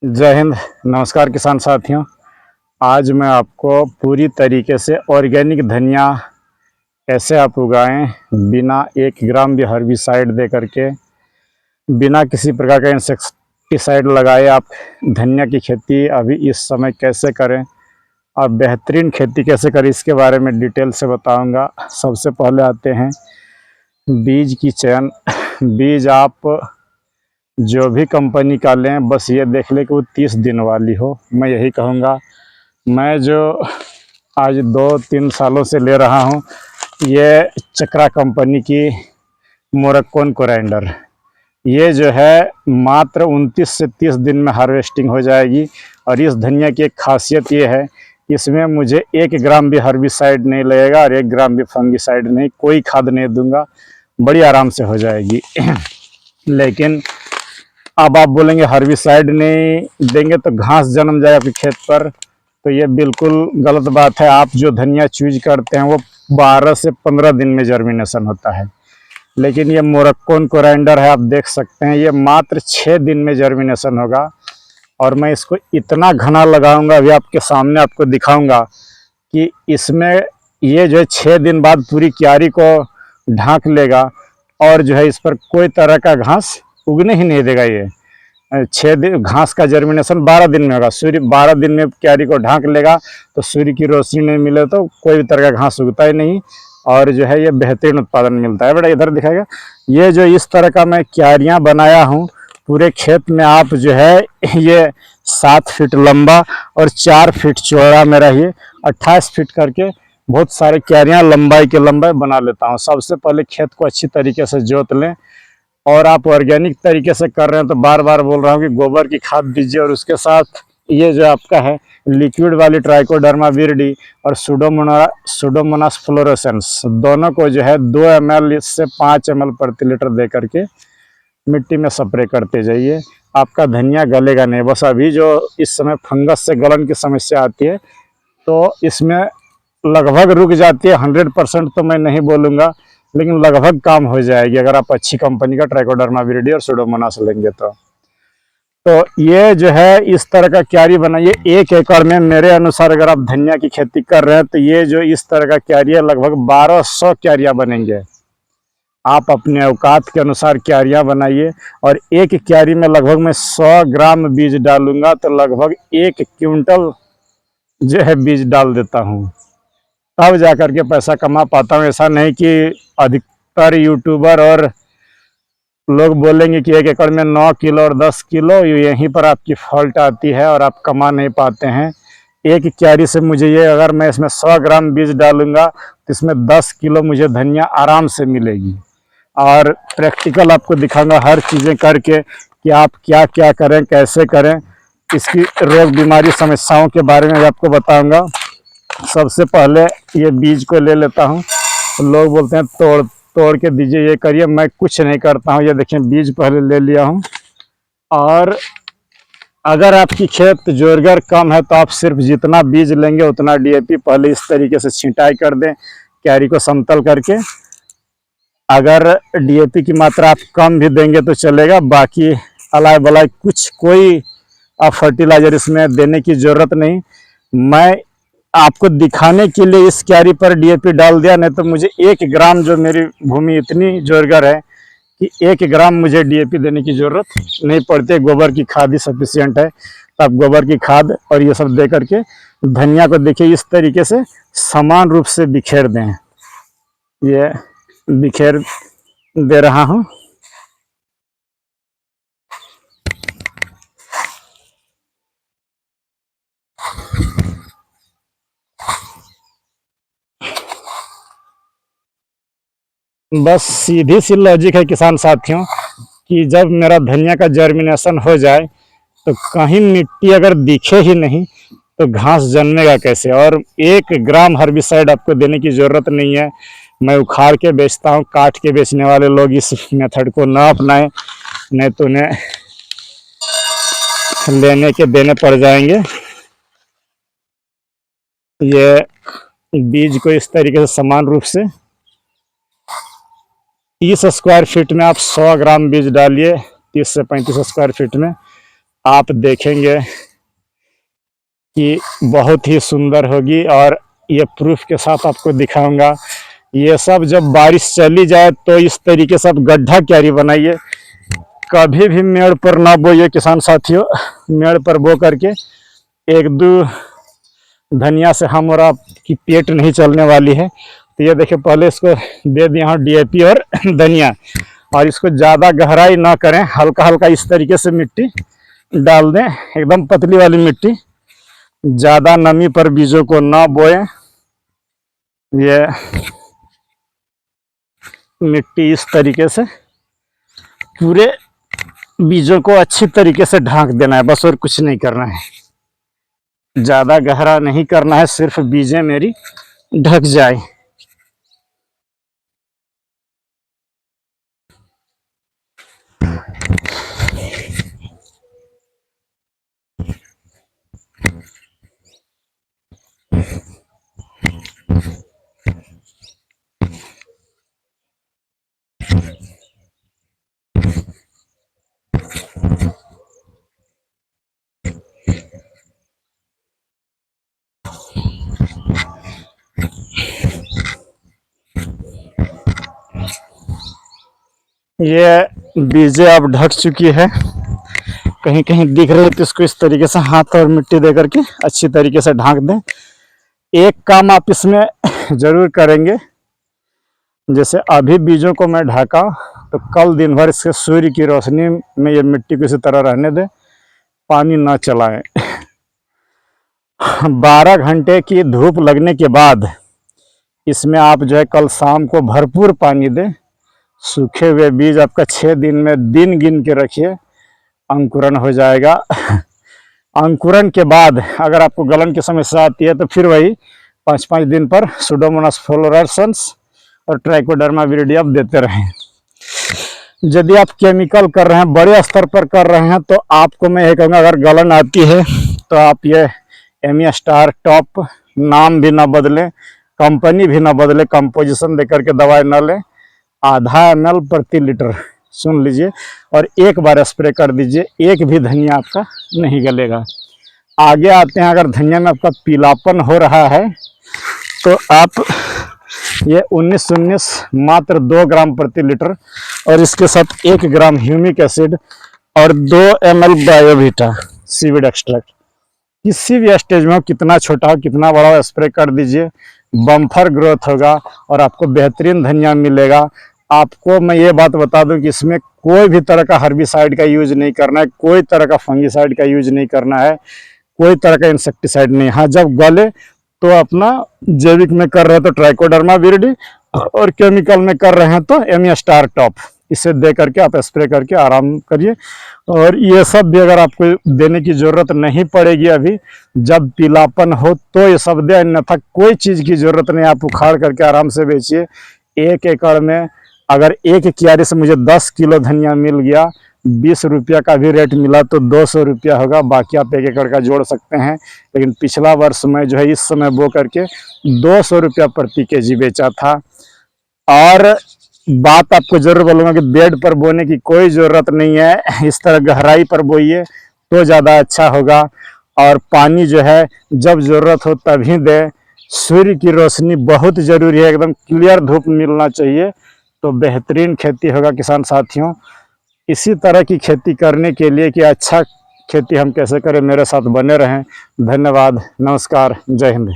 जय हिंद। नमस्कार किसान साथियों। आज मैं आपको पूरी तरीके से ऑर्गेनिक धनिया कैसे आप उगाएं बिना 1 ग्राम भी हर्बिसाइड दे करके, बिना किसी प्रकार का इंसेक्टिसाइड लगाए आप धनिया की खेती अभी इस समय कैसे करें और बेहतरीन खेती कैसे करें, इसके बारे में डिटेल से बताऊंगा। सबसे पहले आते हैं बीज की चयन। बीज आप जो भी कंपनी का लें, बस ये देख लें कि वो 30 दिन वाली हो। मैं यही कहूँगा। मैं जो आज 2-3 सालों से ले रहा हूँ, ये चक्रा कंपनी की मोरक्कोन कोरिएंडर, ये जो है मात्र 29 से 30 दिन में हार्वेस्टिंग हो जाएगी। और इस धनिया की एक खासियत ये है, इसमें मुझे 1 ग्राम भी हर्बिसाइड नहीं लगेगा और 1 ग्राम भी फंगिसाइड नहीं, कोई खाद नहीं दूंगा, बड़ी आराम से हो जाएगी। लेकिन अब आप बोलेंगे हर्बिसाइड नहीं देंगे तो घास जन्म जाएगा आपके खेत पर, तो ये बिल्कुल गलत बात है। आप जो धनिया चूज करते हैं वो 12 से 15 दिन में जर्मिनेशन होता है, लेकिन ये मोरक्कोन कोरिएंडर है, आप देख सकते हैं, ये मात्र 6 दिन में जर्मिनेशन होगा। और मैं इसको इतना घना लगाऊंगा, अभी आपके सामने आपको दिखाऊंगा कि इसमें ये जो है 6 दिन बाद पूरी क्यारी को ढांक लेगा और जो है इस पर कोई तरह का घास उगने ही नहीं देगा। ये 6 दिन घास का जर्मिनेशन 12 दिन में होगा। सूर्य 12 दिन में क्यारी को ढांक लेगा, तो सूर्य की रोशनी नहीं मिले तो कोई भी तरह का घास उगता ही नहीं और जो है ये बेहतरीन उत्पादन मिलता है। बेटा इधर दिखाएगा, ये जो इस तरह का मैं क्यारियां बनाया हूँ पूरे खेत में, आप जो है ये 7 फीट लंबा और 4 फीट चौड़ा मेरा ये 28 फीट करके बहुत सारे क्यारियां लंबाई के लंबाई बना लेता हूँ। सबसे पहले खेत को अच्छी तरीके से जोत लें, और आप ऑर्गेनिक तरीके से कर रहे हैं तो बार बार बोल रहा हूँ कि गोबर की खाद दीजिए, और उसके साथ ये जो आपका है लिक्विड वाली ट्राइकोडर्मा विरिडी और सुडोमोनास फ्लोरोसेंस, दोनों को जो है 2 ml से 5 ml प्रति लीटर दे करके मिट्टी में स्प्रे करते जाइए। आपका धनिया गलेगा नहीं। बस अभी जो इस समय फंगस से गलन की समस्या आती है तो इसमें लगभग रुक जाती है, 100% तो मैं नहीं बोलूँगा, लेकिन लगभग काम हो जाएगी अगर आप अच्छी कंपनी का ट्राइकोडर्मा विरिडी और सुडोमोनास लेंगे तो ये जो है इस तरह का क्यारी बनाइए। 1 एकड़ में मेरे अनुसार अगर आप धनिया की खेती कर रहे हैं तो ये जो इस तरह का क्यारी है, लगभग 1200 क्यारियां बनेंगे। आप अपने औकात के अनुसार क्यारियां बनाइए, और एक क्यारी में लगभग मैं 100 ग्राम बीज डालूंगा तो लगभग 1 क्विंटल जो है बीज डाल देता हूँ, तब जा करके पैसा कमा पाता हूँ। ऐसा नहीं कि अधिकतर यूट्यूबर और लोग बोलेंगे कि 1 एकड़ में 9 किलो और 10 किलो, यहीं पर आपकी फॉल्ट आती है और आप कमा नहीं पाते हैं। एक क्यारी से मुझे ये, अगर मैं इसमें 100 ग्राम बीज डालूंगा तो इसमें 10 किलो मुझे धनिया आराम से मिलेगी। और प्रैक्टिकल आपको दिखाऊंगा हर चीज़ें करके कि आप क्या क्या करें, कैसे करें, इसकी रोग बीमारी समस्याओं के बारे में आपको बताऊंगा। सबसे पहले ये बीज को ले लेता हूँ। लोग बोलते हैं तोड़ तोड़ के दीजिए, ये करिए, मैं कुछ नहीं करता हूँ। ये देखिए बीज पहले ले लिया हूँ। और अगर आपकी खेत जोरगर कम है तो आप सिर्फ जितना बीज लेंगे उतना डीएपी पहले इस तरीके से छिंटाई कर दें, क्यारी को समतल करके। अगर डीएपी की मात्रा आप कम भी देंगे तो चलेगा, बाकी अलाय बलाय कुछ कोई आप फर्टिलाइजर इसमें देने की ज़रूरत नहीं। मैं आपको दिखाने के लिए इस क्यारी पर डीएपी डाल दिया, नहीं तो मुझे 1 ग्राम, जो मेरी भूमि इतनी जोरगर है कि 1 ग्राम मुझे डीएपी देने की ज़रूरत नहीं पड़ती। गोबर की खाद ही सफिशियंट है। तो आप गोबर की खाद और ये सब दे करके धनिया को देखिए इस तरीके से समान रूप से बिखेर दें। ये बिखेर दे रहा हूँ। बस सीधी सी लॉजिक है किसान साथियों कि जब मेरा धनिया का जर्मिनेशन हो जाए तो कहीं मिट्टी अगर दिखे ही नहीं तो घास जन्मेगा कैसे। और 1 ग्राम हर्बिसाइड आपको देने की ज़रूरत नहीं है। मैं उखाड़ के बेचता हूँ, काट के बेचने वाले लोग इस मेथड को ना अपनाएं, नहीं तो उन्हें लेने के देने पड़ जाएंगे। ये बीज को इस तरीके से समान रूप से 30 स्क्वायर फीट में आप 100 ग्राम बीज डालिए, 30 से 35 स्क्वायर फीट में। आप देखेंगे कि बहुत ही सुंदर होगी। और ये प्रूफ के साथ आपको दिखाऊंगा। ये सब जब बारिश चली जाए तो इस तरीके से आप गड्ढा क्यारी बनाइए। कभी भी मेड़ पर ना बोइए किसान साथियों। मेड़ पर बो करके एक दो धनिया से हम और आपकी पेट नहीं चलने वाली है। तो ये देखिए, पहले इसको दे दिया DAP और धनिया, और इसको ज़्यादा गहराई ना करें, हल्का हल्का इस तरीके से मिट्टी डाल दें, एकदम पतली वाली मिट्टी। ज़्यादा नमी पर बीजों को ना बोएं। ये मिट्टी इस तरीके से पूरे बीजों को अच्छी तरीके से ढांक देना है बस, और कुछ नहीं करना है। ज़्यादा गहरा नहीं करना है, सिर्फ बीजें मेरी ढक जाए। ये बीजें अब ढक चुकी है, कहीं कहीं दिख रही है, तो इसको इस तरीके से हाथ और मिट्टी दे करके अच्छी तरीके से ढांक दें। एक काम आप इसमें जरूर करेंगे, जैसे अभी बीजों को मैं ढाका, तो कल दिन भर इसके सूर्य की रोशनी में ये मिट्टी को इसी तरह रहने दें, पानी ना चलाएं। 12 घंटे की धूप लगने के बाद इसमें आप जो है कल शाम को भरपूर पानी दें। सूखे हुए बीज आपका 6 दिन में दिन गिन के रखिए, अंकुरन हो जाएगा। अंकुरन के बाद अगर आपको गलन की समस्या आती है तो फिर वही 5-5 दिन पर सुडोमोनास फ्लोरेसेंस और ट्राइकोडर्मा विरिडी आप देते रहें। यदि आप केमिकल कर रहे हैं, बड़े स्तर पर कर रहे हैं, तो आपको मैं ये कहूँगा, अगर गलन आती है तो आप ये एमी स्टार टॉप, नाम भी ना बदलें, कंपनी भी ना बदले, कंपोजिशन दे करके दवाई ना लें। आधा ml प्रति लीटर, सुन लीजिए, और एक बार स्प्रे कर दीजिए, एक भी धनिया आपका नहीं गलेगा। आगे आते हैं, अगर धनिया में आपका पीलापन हो रहा है तो आप ये 19-19 मात्र 2 ग्राम प्रति लीटर, और इसके साथ 1 ग्राम ह्यूमिक एसिड और 2 ml बायोवीटा सीविड एक्सट्रैक्ट, किसी भी स्टेज में हो, कितना छोटा हो कितना बड़ा हो, स्प्रे कर दीजिए। बम्फर ग्रोथ होगा और आपको बेहतरीन धनिया मिलेगा। आपको मैं ये बात बता दूं कि इसमें कोई भी तरह का हर्बिसाइड का यूज नहीं करना है, कोई तरह का फंगिसाइड का यूज नहीं करना है, कोई तरह का इंसेक्टिसाइड नहीं। हाँ, जब गले तो अपना जैविक में कर रहे हैं तो ट्राइकोडर्मा विरिडी, और केमिकल में कर रहे हैं तो एमी स्टार टॉप, इसे दे करके आप स्प्रे करके आराम करिए। और ये सब भी अगर आपको देने की ज़रूरत नहीं पड़ेगी, अभी जब पीलापन हो तो ये सब दे, अन्यथा कोई चीज़ की ज़रूरत नहीं। आप उखाड़ करके आराम से बेचिए। 1 एकड़ में अगर एक क्यारी से मुझे 10 किलो धनिया मिल गया, 20 रुपया का भी रेट मिला तो 200 रुपया होगा, बाकी आप 1 एकड़ का जोड़ सकते हैं। लेकिन पिछला वर्ष में जो है इस समय बो करके 200 रुपया प्रति केजी बेचा था। और बात आपको जरूर बोलूँगा कि बेड पर बोने की कोई ज़रूरत नहीं है, इस तरह गहराई पर बोइए तो ज़्यादा अच्छा होगा। और पानी जो है जब ज़रूरत हो तभी दें। सूर्य की रोशनी बहुत ज़रूरी है, एकदम क्लियर धूप मिलना चाहिए, तो बेहतरीन खेती होगा किसान साथियों। इसी तरह की खेती करने के लिए कि अच्छा खेती हम कैसे करें, मेरे साथ बने रहें। धन्यवाद, नमस्कार, जय हिंद।